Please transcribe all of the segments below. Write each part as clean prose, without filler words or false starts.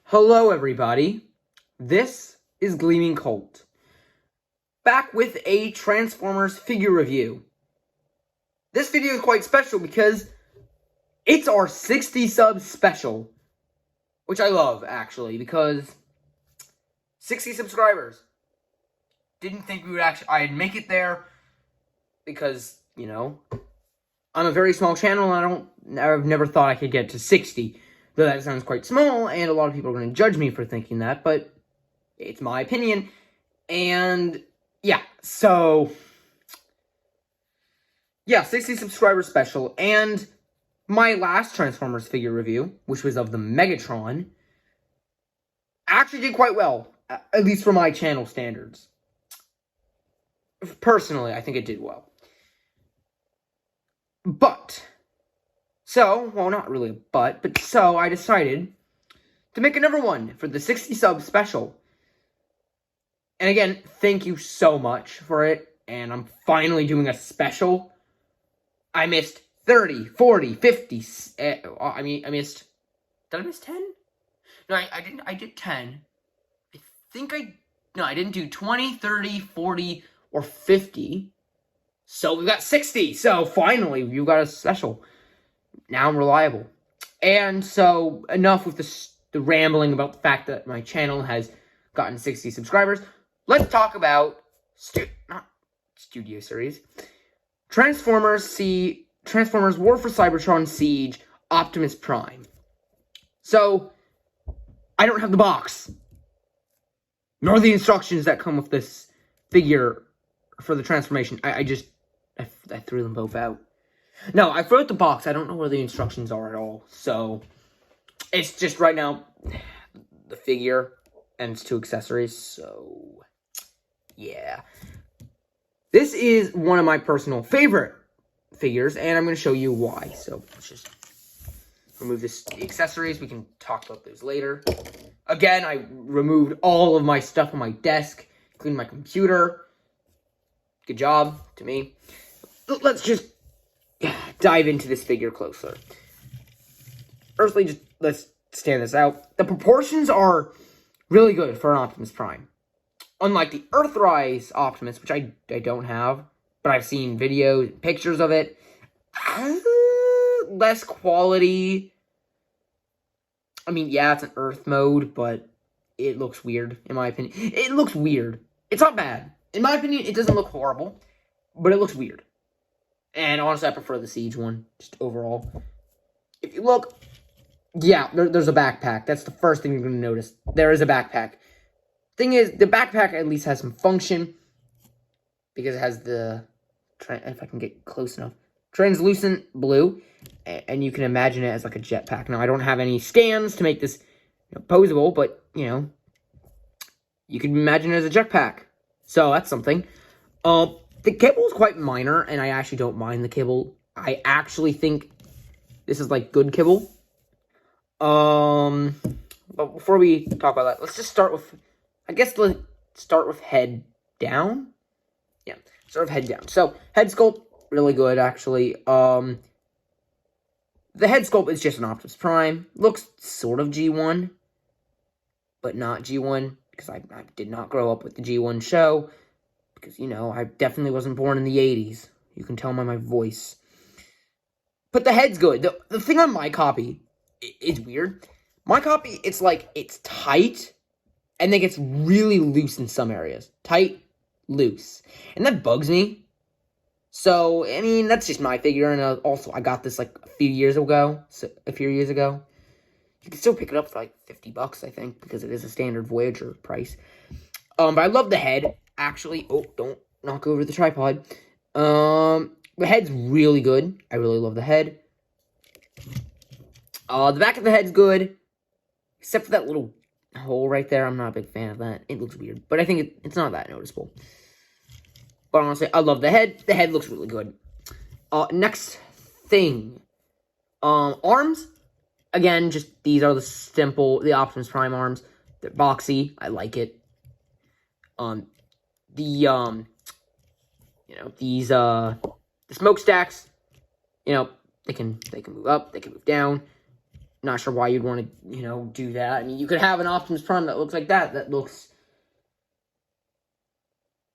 Hello everybody, this is Gleaming Colt, back with a Transformers figure review. This video is quite special because it's our 60 sub special, which I love actually because 60 subscribers. Didn't think I'd make it there because, you know, I'm a very small channel and I've never thought I could get to 60. Though that sounds quite small, and a lot of people are going to judge me for thinking that, but it's my opinion. And, yeah, so, yeah, 60 subscriber special. And my last Transformers figure review, which was of the Megatron, actually did quite well, at least for my channel standards. Personally, I think it did well. But so, well, not really a but so I decided to make another one for the 60 sub special. And again, thank you so much for it, and I'm finally doing a special. I missed 30, 40, 50, I missed, did I miss 10? No, I didn't, I did 10. I didn't do 20, 30, 40, or 50. So we've got 60, so finally, you got a special. Now I'm reliable. And so, enough with the rambling about the fact that my channel has gotten 60 subscribers. Let's talk about, not Studio Series, Transformers War for Cybertron SEIGE Optimus Prime. So, I don't have the box, nor the instructions that come with this figure for the transformation. I threw them both out. No, I wrote the box. I don't know where the instructions are at all. So, it's just right now the figure and its two accessories. So, yeah. This is one of my personal favorite figures, and I'm going to show you why. So, let's just remove the accessories. We can talk about those later. Again, I removed all of my stuff on my desk, including my computer. Good job to me. Let's just dive into this figure closer. Firstly, let's stand this out. The proportions are really good for an Optimus Prime. Unlike the Earthrise Optimus, which I don't have, but I've seen videos, pictures of it. Less quality. I mean, yeah, it's an Earth mode, but it looks weird, in my opinion. It looks weird. It's not bad. In my opinion, it doesn't look horrible, but it looks weird. And honestly, I prefer the SEIGE one, just overall. If you look, yeah, there's a backpack. That's the first thing you're going to notice. There is a backpack. Thing is, the backpack at least has some function, because it has the, if I can get close enough, translucent blue, and you can imagine it as like a jetpack. Now, I don't have any scans to make this posable, but, you can imagine it as a jetpack. So, that's something. The kibble is quite minor, and I actually don't mind the kibble. I actually think this is, like, good kibble. But before we talk about that, let's just start with, let's start with head down. Yeah, start with head down. So, head sculpt, really good, actually. The head sculpt is just an Optimus Prime. Looks sort of G1, but not G1, because I did not grow up with the G1 show. Because, I definitely wasn't born in the 80s. You can tell by my voice. But the head's good. The thing on my copy is weird. My copy, it's tight, and then gets really loose in some areas. Tight, loose. And that bugs me. So, I mean, that's just my figure. And also, I got this, a few years ago. You can still pick it up for, $50, I think, because it is a standard Voyager price. But I love the head. Actually, don't knock over the tripod. The head's really good. I really love the head. The back of the head's good, except for that little hole right there. I'm not a big fan of that. It looks weird, but I think it's not that noticeable. But honestly, I love the head. The head looks really good. Next thing. Arms. Again, just these are the Optimus Prime arms. They're boxy. I like it. The smokestacks, they can move up, they can move down. Not sure why you'd want to, do that. I mean, you could have an Optimus Prime that looks like that. That looks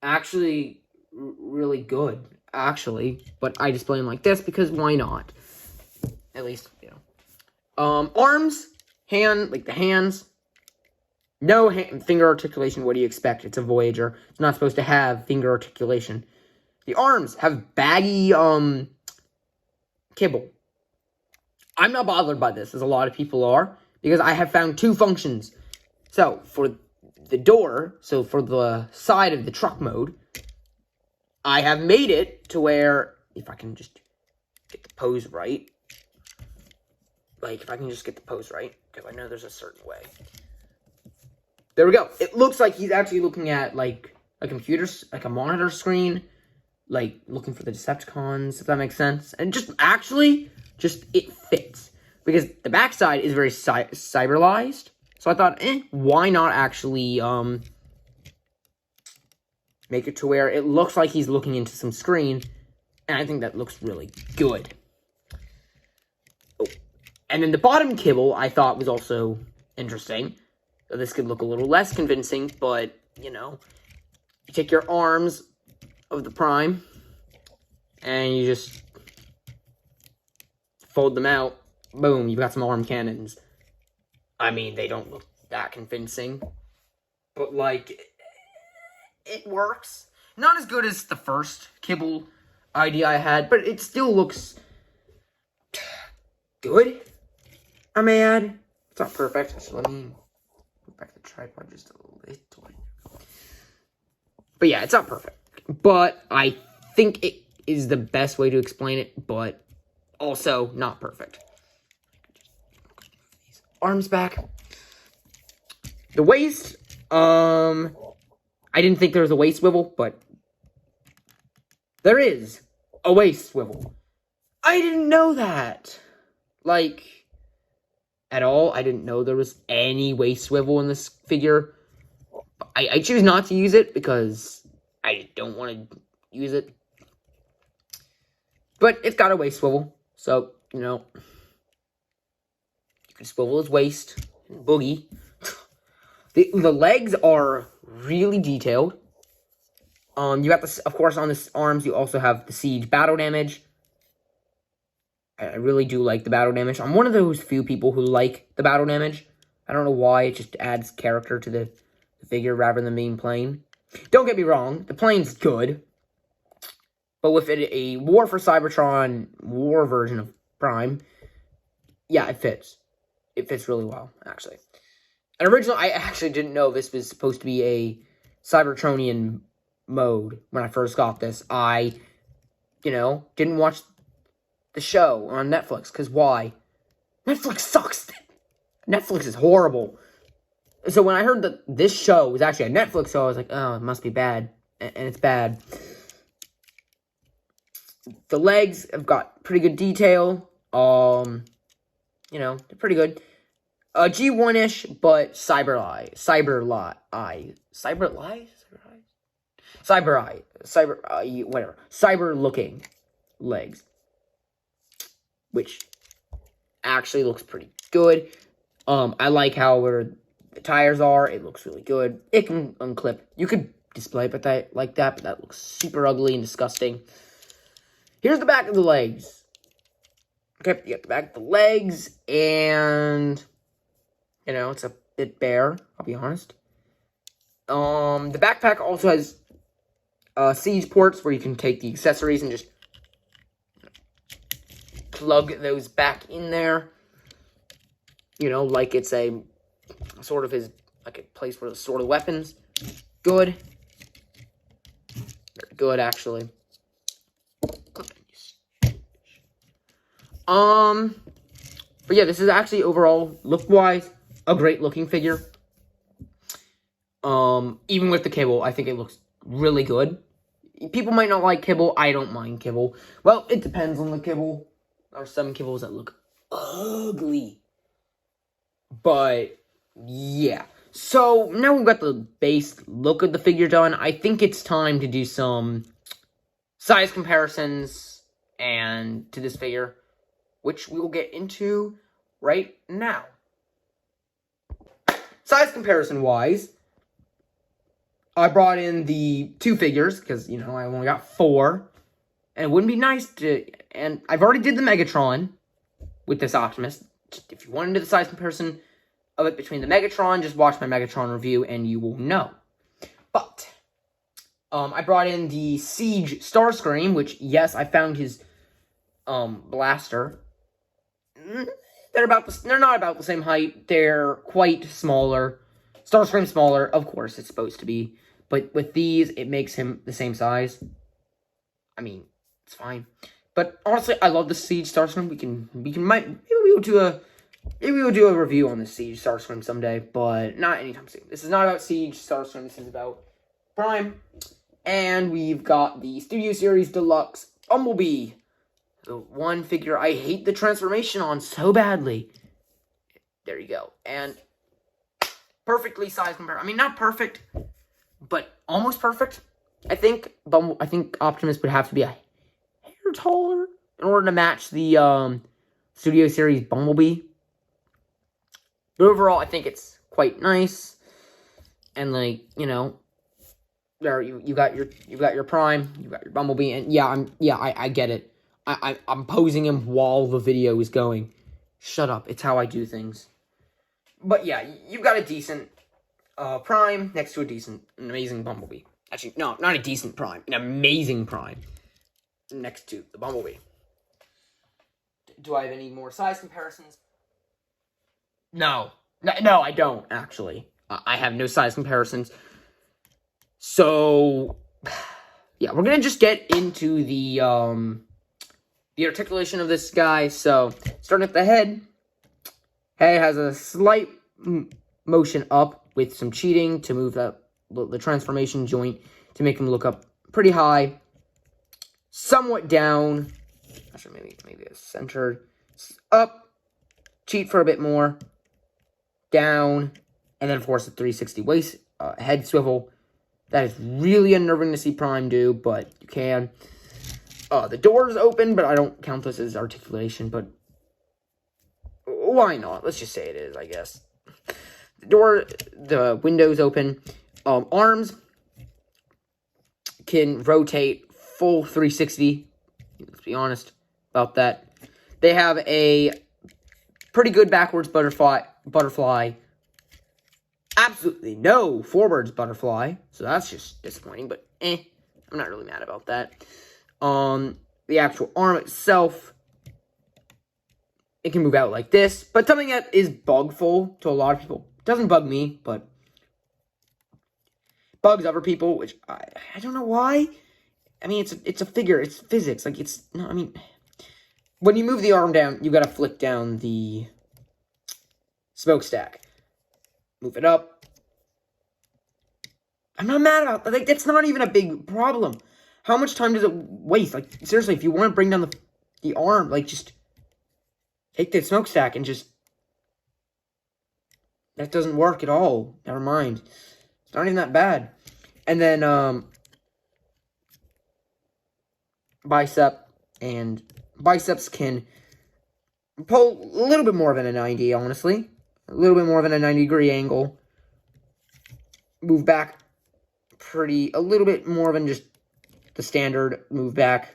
actually really good, actually. But I display them like this because why not? At least, Arms, the hands. No finger articulation. What do you expect? It's a Voyager. It's not supposed to have finger articulation. The arms have baggy, kibble. I'm not bothered by this, as a lot of people are, because I have found two functions. So, for the door, so for the side of the truck mode, I have made it to where, if I can just get the pose right, because I know there's a certain way. There we go. It looks like he's actually looking at, a computer, a monitor screen, looking for the Decepticons, if that makes sense. And it fits. Because the backside is very cyberized. So I thought, why not actually, make it to where it looks like he's looking into some screen. And I think that looks really good. Oh. And then the bottom kibble, I thought, was also interesting. So this could look a little less convincing, but, you take your arms of the Prime, and you just fold them out. Boom, you've got some arm cannons. I mean, they don't look that convincing, but, it works. Not as good as the first kibble idea I had, but it still looks good, I may add. It's not perfect, so let me move back the tripod just a little bit. But yeah, it's not perfect. But I think it is the best way to explain it, but also not perfect. Arms back. The waist, I didn't think there was a waist swivel, but there is a waist swivel. I didn't know that. At all. I didn't know there was any waist swivel in this figure. I choose not to use it because I don't want to use it. But it's got a waist swivel. So, you can swivel his waist. Boogie. The legs are really detailed. You got this, of course, on the arms, you also have the SEIGE battle damage. I really do like the battle damage. I'm one of those few people who like the battle damage. I don't know why, it just adds character to the figure rather than being plain. Don't get me wrong, the plane's good. But with a War for Cybertron, War version of Prime, yeah, it fits. It fits really well, actually. And originally, I actually didn't know this was supposed to be a Cybertronian mode when I first got this. I, didn't watch the show on Netflix, because why? Netflix sucks! Netflix is horrible. So when I heard that this show was actually a Netflix show, I was like, oh, it must be bad. And it's bad. The legs have got pretty good detail. They're pretty good. G1-ish, but cyber looking legs, which actually looks pretty good. I like how where the tires are. It looks really good. It can unclip. You could display it like that, but that looks super ugly and disgusting. Here's the back of the legs. Okay, you got the back of the legs, and it's a bit bare, I'll be honest. The backpack also has SEIGE ports where you can take the accessories and just plug those back in there. Like it's a sort of like a place for the sort of weapons. Good. Very good, actually. But yeah, this is actually overall, look-wise, a great-looking figure. Even with the kibble, I think it looks really good. People might not like kibble. I don't mind kibble. Well, it depends on the kibble. There are some kibbles that look ugly. But, yeah. So, now we've got the base look of the figure done. I think it's time to do some size comparisons and to this figure, which we will get into right now. Size comparison-wise, I brought in the 2 figures, because, you know, I only got 4. And it wouldn't be nice to... And I've already did the Megatron with this Optimus. If you want to do the size comparison of it between the Megatron, just watch my Megatron review and you will know. But I brought in the SEIGE Starscream, which, yes, I found his blaster. They're not about the same height. They're quite smaller. Starscream smaller, of course, it's supposed to be. But with these, it makes him the same size. I mean, it's fine. But honestly, I love the SEIGE Starscream. Maybe we'll do a review on the SEIGE Starscream someday, but not anytime soon. This is not about SEIGE Starscream. This is about Prime. And we've got the Studio Series Deluxe Bumblebee. The one figure I hate the transformation on so badly. There you go. And perfectly sized compared. I mean, not perfect, but almost perfect. I think Optimus would have to be a hair taller in order to match the Studio Series Bumblebee. But overall, I think it's quite nice. And like, you know, there you got your Prime, you got your Bumblebee, and I get it. I'm posing him while the video is going. Shut up, it's how I do things. But yeah, you've got a decent Prime next to an amazing Bumblebee. Actually, no, not a decent Prime, an amazing Prime next to the Bumblebee. Do I have any more size comparisons? No, I don't, actually. I have no size comparisons. So, yeah, we're going to just get into the articulation of this guy. So, starting at the head. Head has a slight motion up with some cheating to move the transformation joint to make him look up pretty high. Somewhat down. Actually, maybe a centered. Up. Cheat for a bit more. Down. And then, of course, the 360 waist head swivel. That is really unnerving to see Prime do, but you can. The door is open, but I don't count this as articulation, but why not? Let's just say it is, I guess. The window's open. Arms can rotate full 360. Let's be honest about that. They have a pretty good backwards butterfly. Absolutely no forwards butterfly. So that's just disappointing, but I'm not really mad about that. The actual arm itself, it can move out like this, but something that is bugful to a lot of people. It doesn't bug me, but bugs other people, which I don't know why. I mean, it's a figure, it's physics. Like, it's, no, I mean, when you move the arm down, you gotta flick down the smokestack. Move it up. I'm not mad about that. Like, that's not even a big problem. How much time does it waste? Like, seriously, if you want to bring down the arm, like, just take the smokestack and just... That doesn't work at all. Never mind. It's not even that bad. And then, biceps can pull a little bit more than a 90, honestly. A little bit more than a 90-degree angle. Move back a little bit more than just the standard move back.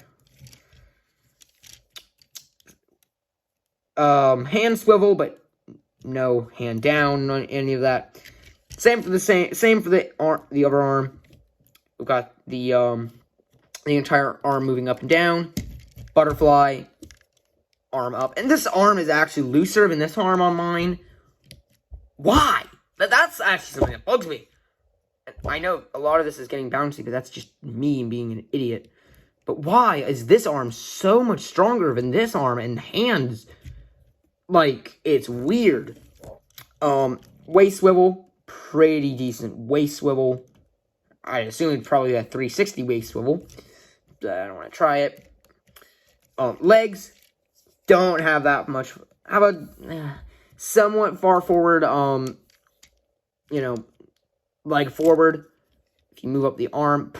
Hand swivel, but no hand down on any of that. Same for the other arm. We've got the entire arm moving up and down. Butterfly, arm up. And this arm is actually looser than this arm on mine. Why? That's actually something that bugs me. I know a lot of this is getting bouncy, but that's just me being an idiot. But why is this arm so much stronger than this arm and hands? Like, it's weird. Waist swivel, pretty decent waist swivel. I assume it's probably a 360 waist swivel. I don't want to try it. Legs, don't have that much. How about somewhat far forward, you know, leg forward. If you move up the arm,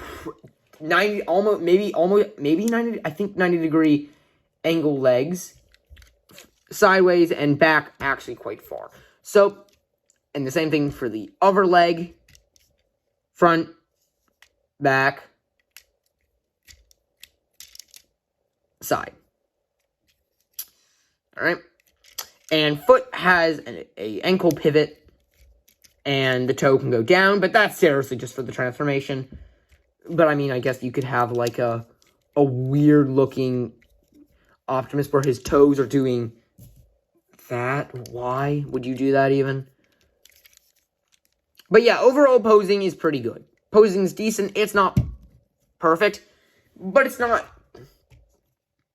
90, maybe 90, I think 90-degree angle legs. sideways and back actually quite far. So, and the same thing for the other leg. Front, back, side. Alright. And foot has a ankle pivot. And the toe can go down. But that's seriously just for the transformation. But I mean, I guess you could have like a weird looking Optimus where his toes are doing that. Why would you do that even? But yeah, overall posing is pretty good. Posing is decent. It's not perfect, but it's not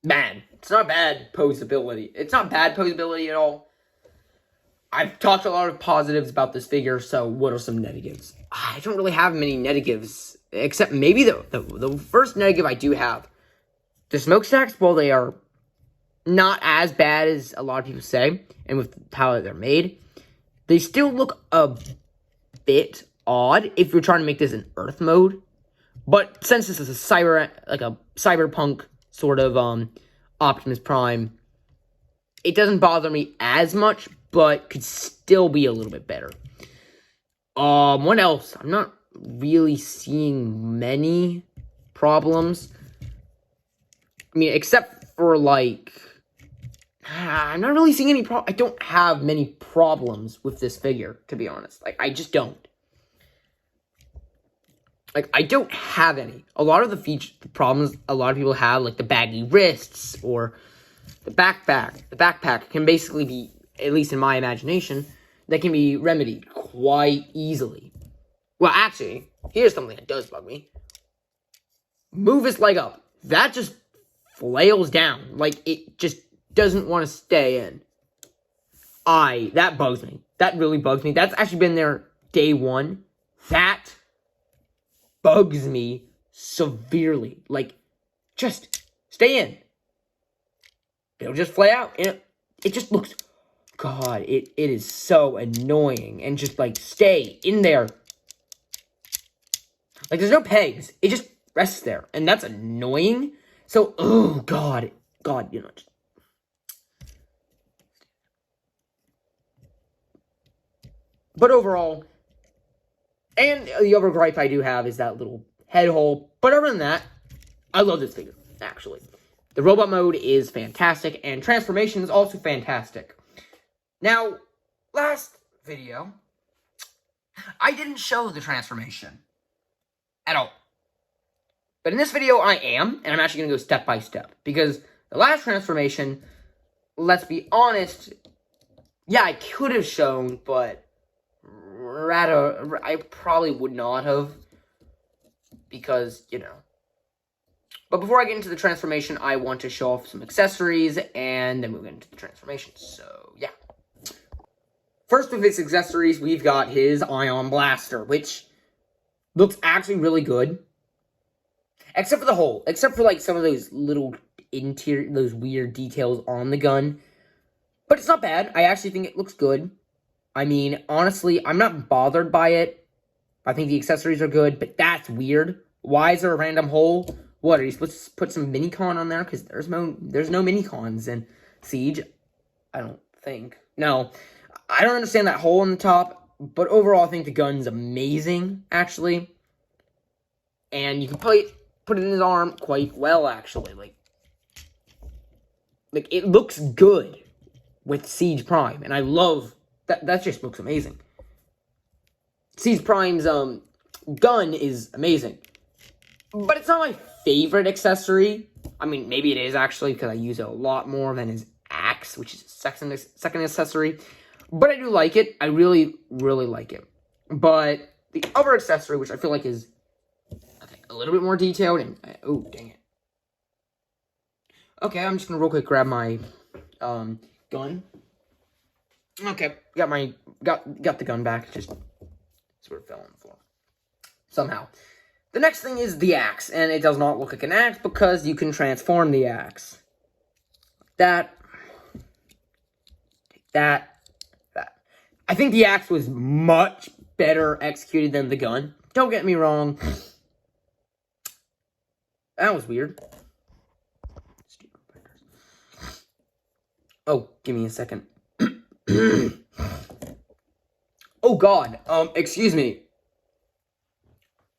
bad. It's not bad posability. It's not bad posability at all. I've talked a lot of positives about this figure, so what are some negatives? I don't really have many negatives, except maybe the first negative I do have. The smokestacks, while they are not as bad as a lot of people say, and with how they're made, they still look a bit odd if you're trying to make this in Earth mode. But since this is a cyberpunk sort of Optimus Prime, it doesn't bother me as much, but could still be a little bit better. What else? I'm not really seeing many problems. I mean, except for like, I'm not really seeing any I don't have many problems with this figure, to be honest. Like, I just don't. Like, I don't have any. A lot of the problems a lot of people have, like the baggy wrists or the backpack. The backpack can basically be, at least in my imagination, that can be remedied quite easily. Well, actually, here's something that does bug me. Move his leg up. That just flails down. Like, it just doesn't want to stay in. That bugs me. That really bugs me. That's actually been there day one. That bugs me severely. Like, just stay in. It'll just flay out. And it just looks, God, it is so annoying. And just, like, stay in there. Like, there's no pegs. It just rests there. And that's annoying. So, oh, God, you know, just, but overall, and the other gripe I do have is that little head hole. But other than that, I love this figure, actually. The robot mode is fantastic, and transformation is also fantastic. Now, last video, I didn't show the transformation at all. But in this video, I am, and I'm actually going to go step by step. Because the last transformation, let's be honest, yeah, I could have shown, but rather, I probably would not have, because, you know. But before I get into the transformation, I want to show off some accessories, and then move into the transformation, so, yeah. First with his accessories, we've got his Ion Blaster, which looks actually really good. Except for the hole, except for, like, some of those little those weird details on the gun. But it's not bad. I actually think it looks good. I mean, honestly, I'm not bothered by it. I think the accessories are good, but that's weird. Why is there a random hole? What, are you supposed to put some Minicon on there? Because there's no Minicons in Siege. I don't think. No. I don't understand that hole on the top, but overall, I think the gun's amazing, actually. And you can put it in his arm quite well, actually. Like, it looks good with Siege Prime, and I love that just looks amazing. Siege Prime's gun is amazing. But it's not my favorite accessory. I mean, maybe it is, actually, because I use it a lot more than his axe, which is his second accessory. But I do like it. I really, really like it. But the other accessory, which I feel like is a little bit more detailed, and oh, dang it. Okay, I'm just gonna real quick grab my gun. Okay, got the gun back. Just sort of fell on the floor somehow. The next thing is the axe, and it does not look like an axe because you can transform the axe. That. I think the axe was much better executed than the gun. Don't get me wrong. That was weird. Oh, give me a second. Oh, God. Excuse me.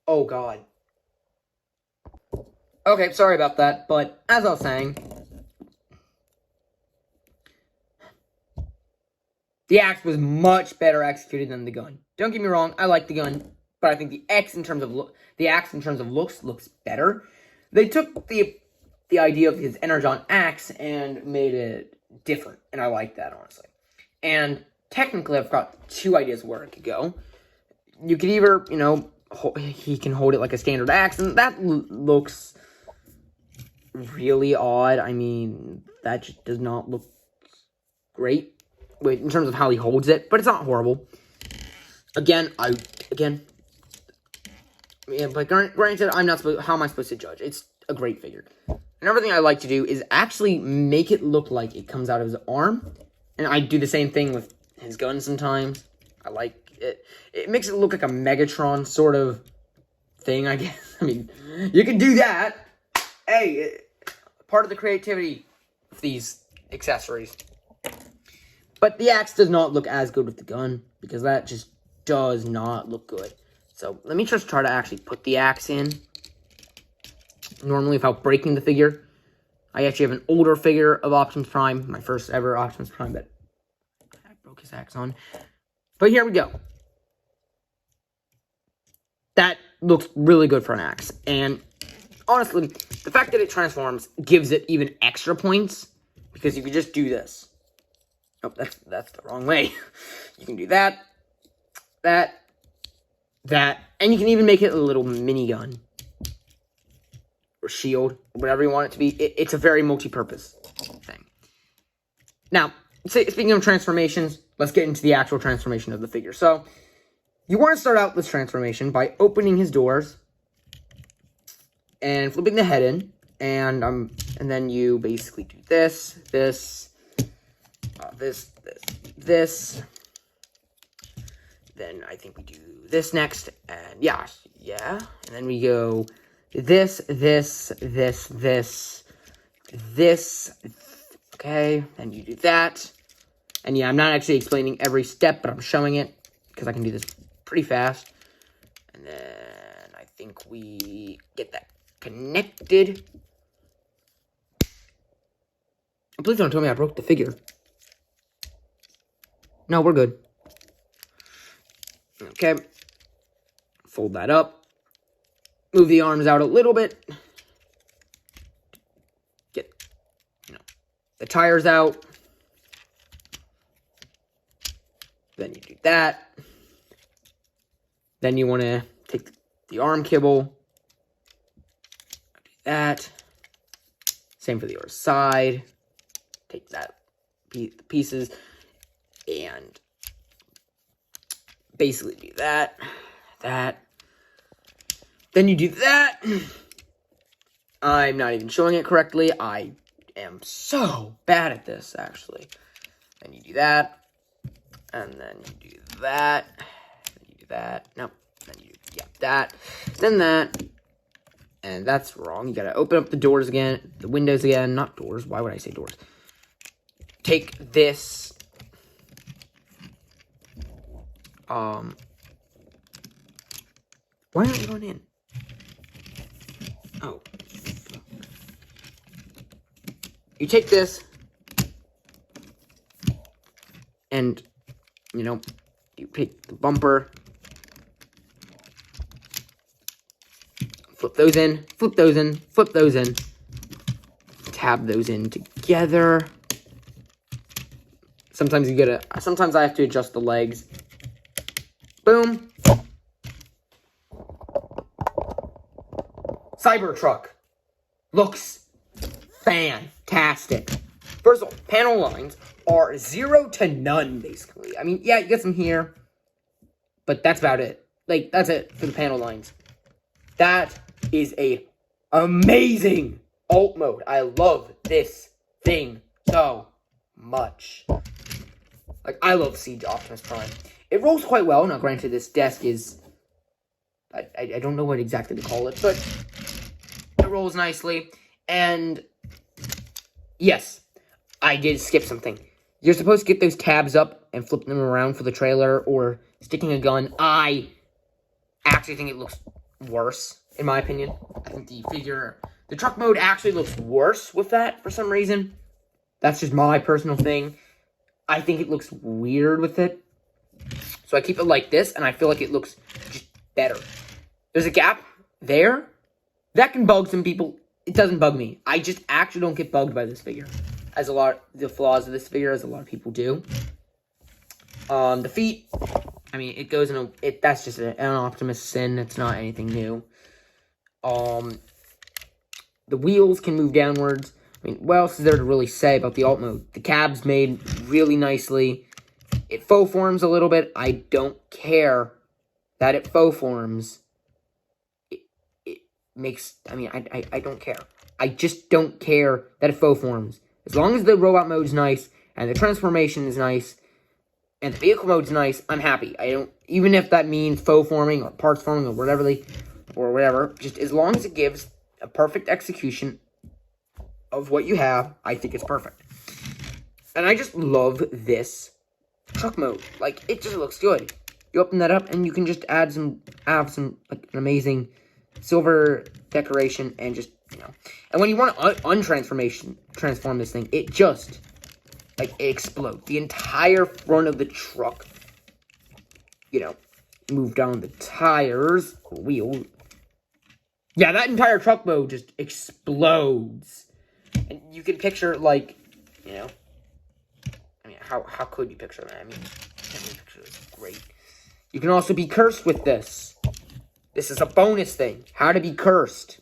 Oh, God. Okay, sorry about that, but as I was saying, the axe was much better executed than the gun. Don't get me wrong, I like the gun, but I think the axe in terms of looks looks better. They took the idea of his Energon axe and made it different, and I like that, honestly. And technically, I've got two ideas where it could go. You could either, you know, he can hold it like a standard axe, and that looks really odd. I mean, that just does not look great in terms of how he holds it, but it's not horrible. Again, yeah, but granted, I'm not supposed. How am I supposed to judge? It's a great figure. Another thing I like to do is actually make it look like it comes out of his arm, and I do the same thing with his gun sometimes. I like it. It makes it look like a Megatron sort of thing, I guess. I mean, you can do that. Hey, part of the creativity of these accessories. But the axe does not look as good with the gun, because that just does not look good. So, let me just try to actually put the axe in. Normally, without breaking the figure. I actually have an older figure of Optimus Prime. My first ever Optimus Prime that I broke his axe on. But here we go. That looks really good for an axe. And honestly, the fact that it transforms gives it even extra points. Because you could just do this. Oh, that's the wrong way. You can do that, that, and you can even make it a little minigun. Or shield, whatever you want it to be. It's a very multi-purpose thing. Now, speaking of transformations, let's get into the actual transformation of the figure. So, you want to start out this transformation by opening his doors and flipping the head in, and then you basically do this. Then I think we do this next, and yeah, and then we go this, okay, then you do that, and yeah, I'm not actually explaining every step, but I'm showing it, because I can do this pretty fast, and then I think we get that connected. Please don't tell me I broke the figure. No, we're good. Okay. Fold that up. Move the arms out a little bit. Get, the tires out. Then you do that. Then you want to take the arm kibble. Do that. Same for the other side. Take that pieces. And basically do that. Then you do that. I'm not even showing it correctly. I am so bad at this, actually. Then you do that. And then you do that. Then you do that. Nope. Then you do, that. Then that. And that's wrong. You gotta open up the doors again. The windows again. Not doors. Why would I say doors? Take this. Why aren't you going in? Oh. You take this, and, you take the bumper, flip those in, flip those in, flip those in, tab those in together. Sometimes sometimes I have to adjust the legs. Boom. Cybertruck looks fantastic. First of all, panel lines are 0 to none, basically. I mean, yeah, you get some here, but that's about it. Like, that's it for the panel lines. That is a amazing alt mode. I love this thing so much. Like, I love SEIGE Optimus Prime. It rolls quite well. Now, granted, this desk is... I don't know what exactly to call it, but it rolls nicely. And, yes, I did skip something. You're supposed to get those tabs up and flip them around for the trailer or sticking a gun. I actually think it looks worse, in my opinion. I think the truck mode actually looks worse with that for some reason. That's just my personal thing. I think it looks weird with it. So I keep it like this, and I feel like it looks just better. There's a gap there. That can bug some people. It doesn't bug me. I just actually don't get bugged by this figure. The flaws of this figure, as a lot of people do. The feet, I mean, it goes in that's just an Optimus sin. It's not anything new. The wheels can move downwards. I mean, what else is there to really say about the alt mode? The cab's made really nicely. It faux forms a little bit. I don't care that it faux forms. It makes, I mean, I don't care. I just don't care that it faux forms. As long as the robot mode's nice, and the transformation is nice, and the vehicle mode's nice, I'm happy. I don't, even if that means faux forming, or parts forming, or whatever, just as long as it gives a perfect execution of what you have, I think it's perfect. And I just love this truck mode. Like, it just looks good. You open that up, and you can just have some, like, an amazing silver decoration, and just, you know. And when you want to transform this thing, it just, like, it explodes. The entire front of the truck, you know, move down the tires, wheel. Yeah, that entire truck mode just explodes. And you can picture, like, you know, I mean, how could you picture that? I mean, picture this. Great. You can also be cursed with this. This is a bonus thing. How to be cursed.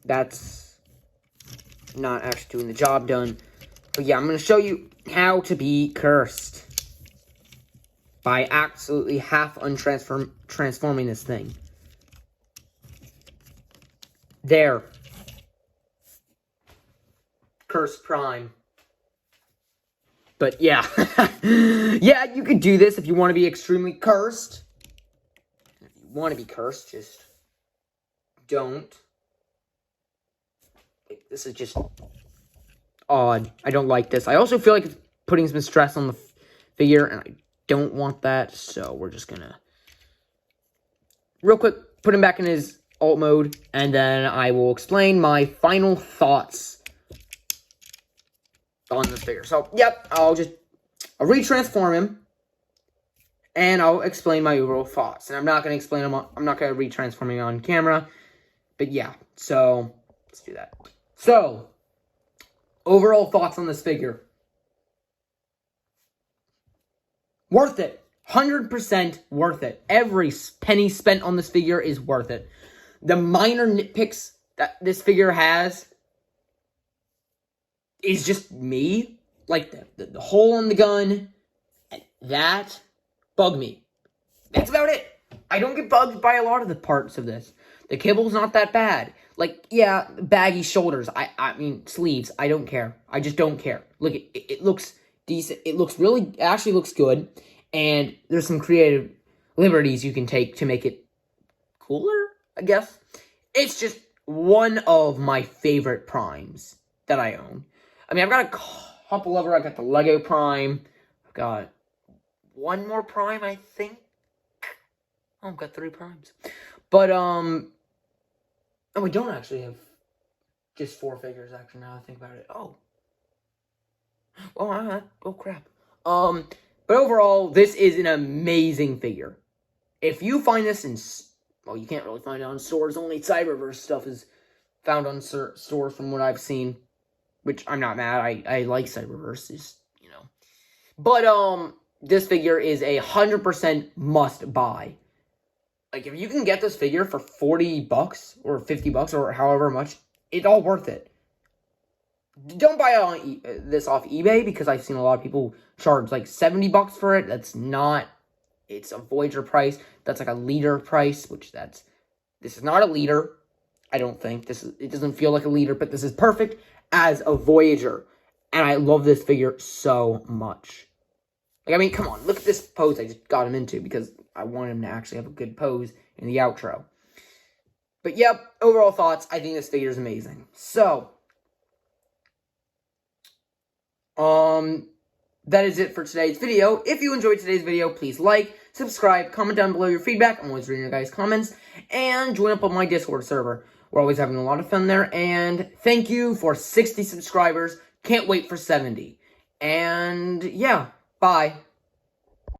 That's not actually doing the job done. But yeah, I'm going to show you how to be cursed. By absolutely half transforming this thing. There. Cursed Prime. But yeah. Yeah, you could do this if you want to be extremely cursed. If you want to be cursed, just don't. This is just odd. I don't like this. I also feel like it's putting some stress on the figure, and I don't want that, so we're just gonna real quick put him back in his alt mode, and then I will explain my final thoughts on this figure. So, yep, I'll retransform him, and I'll explain my overall thoughts. And I'm not gonna explain them. I'm not gonna retransform him on camera, but yeah. So let's do that. So, overall thoughts on this figure. Worth it. 100% worth it. Every penny spent on this figure is worth it. The minor nitpicks that this figure has is just me. Like the hole in the gun. That bug me. That's about it. I don't get bugged by a lot of the parts of this. The kibble's not that bad. Like, yeah, baggy shoulders. I mean, sleeves. I don't care. I just don't care. Look, it looks decent. It looks really, actually looks good. And there's some creative liberties you can take to make it cooler, I guess. It's just one of my favorite primes that I own. I mean, I've got a couple of them. I've got the Lego Prime. I've got one more Prime, I think. Oh, I've got 3 Primes. But, oh, we don't actually have just 4 figures, actually, now I think about it. Oh. Oh, crap. But overall, this is an amazing figure. If you find this in, well, you can't really find it on stores. Only Cyberverse stuff is found on stores from what I've seen. Which, I'm not mad. I like Cyberverse, just, you know. But, this figure is a 100% must buy. Like, if you can get this figure for $40 or $50 or however much, it's all worth it. Don't buy this off eBay, because I've seen a lot of people charge like $70 for it. That's not, it's a Voyager price. That's like a liter price, this is not a liter, I don't think. It doesn't feel like a liter, but this is perfect as a Voyager. And I love this figure so much. Like, I mean, come on, look at this pose I just got him into, because I want him to actually have a good pose in the outro. But yep, overall thoughts, I think this figure is amazing. So, that is it for today's video. If you enjoyed today's video, please like, subscribe, comment down below your feedback. I'm always reading your guys' comments. And join up on my Discord server. We're always having a lot of fun there. And thank you for 60 subscribers. Can't wait for 70. And yeah, bye.